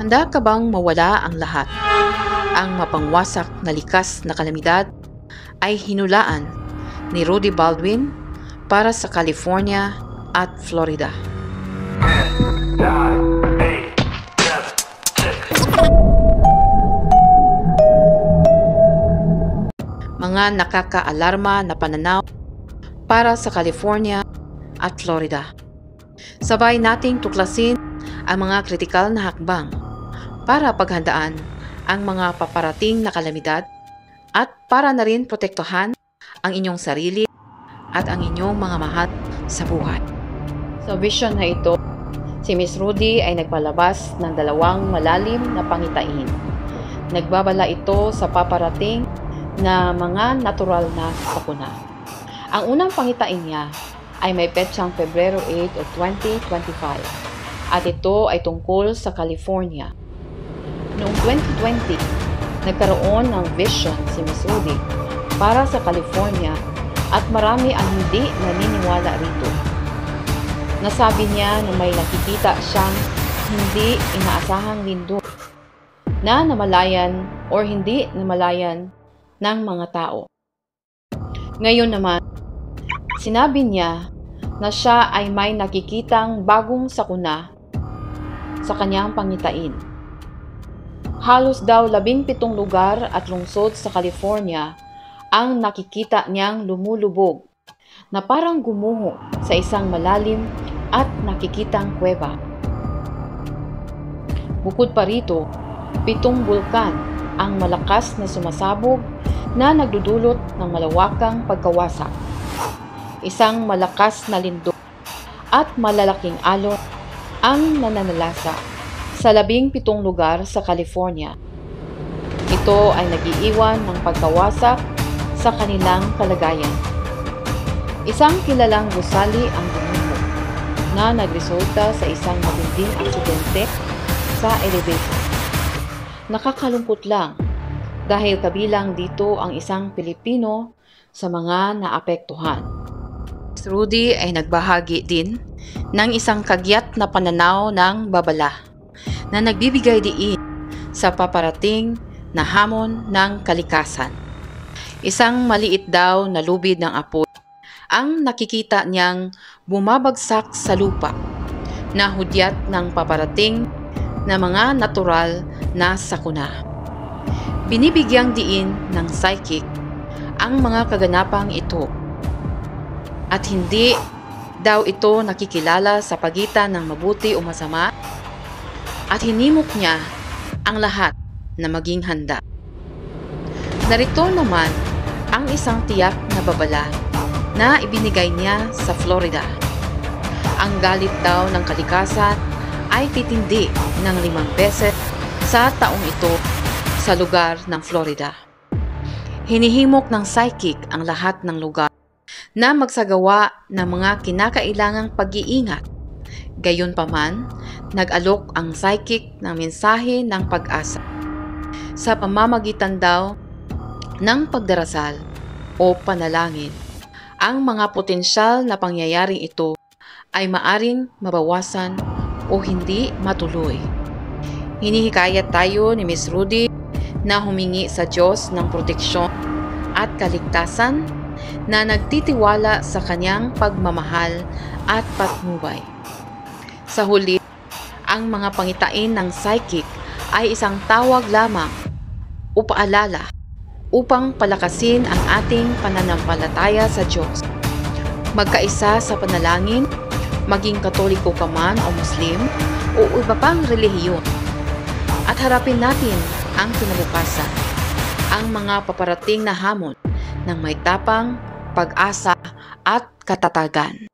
Handa ka bang mawala ang lahat? Ang mapangwasak na likas na kalamidad ay hinulaan ni Rudy Baldwin para sa California at Florida. Mga nakakaalarma na pananaw para sa California at Florida. Sabay nating tuklasin ang mga kritikal na hakbang para paghandaan ang mga paparating na kalamidad at para na rin protektahan ang inyong sarili at ang inyong mga mahal sa buhay. Sa vision na ito, si Miss Rudy ay nagpalabas ng dalawang malalim na pangitain. Nagbabala ito sa paparating na mga natural na sakuna. Ang unang pangitain niya ay may petsang Pebrero 8 of 2025 at ito ay tungkol sa California. Noong 2020, nagkaroon ng vision si Miss Rudy para sa California at marami ang hindi naniniwala rito. Nasabi niya na may nakikita siyang hindi inaasahang lindol na namalayan o hindi namalayan ng mga tao. Ngayon naman, sinabi niya na siya ay may nakikitang bagong sakuna sa kanyang pangitain. Halos daw 17 lugar at lungsod sa California ang nakikita niyang lumulubog na parang gumuho sa isang malalim at nakikitang kuweba. Bukod pa rito, 7 bulkan ang malakas na sumasabog na nagdudulot ng malawakang pagkawasak. Isang malakas na lindol at malalaking alon ang nananalasa sa 17 lugar sa California. Ito ay nag-iiwan ng pagkawasak sa kanilang kalagayan. Isang kilalang gusali ang gumuho na nagresulta sa isang matinding aksidente sa elevator. Nakakalungkot lang dahil kabilang dito ang isang Pilipino sa mga naapektuhan. Si Rudy ay nagbahagi din ng isang kagyat na pananaw ng babala na nagbibigay diin sa paparating na hamon ng kalikasan. Isang maliit daw na lubid ng apoy ang nakikita niyang bumabagsak sa lupa na hudyat ng paparating na mga natural na sakuna. Binibigyang diin ng psychic ang mga kaganapang ito at hindi daw ito nakikilala sa pagitan ng mabuti o masama at hinimok niya ang lahat na maging handa. Narito naman ang isang tiyak na babala na ibinigay niya sa Florida. Ang galit daw ng kalikasan ay titindi ng 5 beses sa taong ito sa lugar ng Florida. Hinihimok ng psychic ang lahat ng lugar na magsagawa ng mga kinakailangang pag-iingat. Gayunpaman, nag-alok ang psychic ng mensahe ng pag-asa sa pamamagitan daw ng pagdarasal o panalangin. Ang mga potensyal na pangyayaring ito ay maaring mabawasan o hindi matuloy. Hinihikayat tayo ni Miss Rudy na humingi sa Diyos ng proteksyon at kaligtasan na nagtitiwala sa kanyang pagmamahal at patnubay. Sa huli, ang mga pangitain ng psychic ay isang tawag lamang o paalala upang palakasin ang ating pananampalataya sa Diyos. Magkaisa sa panalangin, maging Katoliko ka man o Muslim o iba pang relihiyon, at harapin natin ang kinabukasan, ang mga paparating na hamon ng may tapang, pag-asa at katatagan.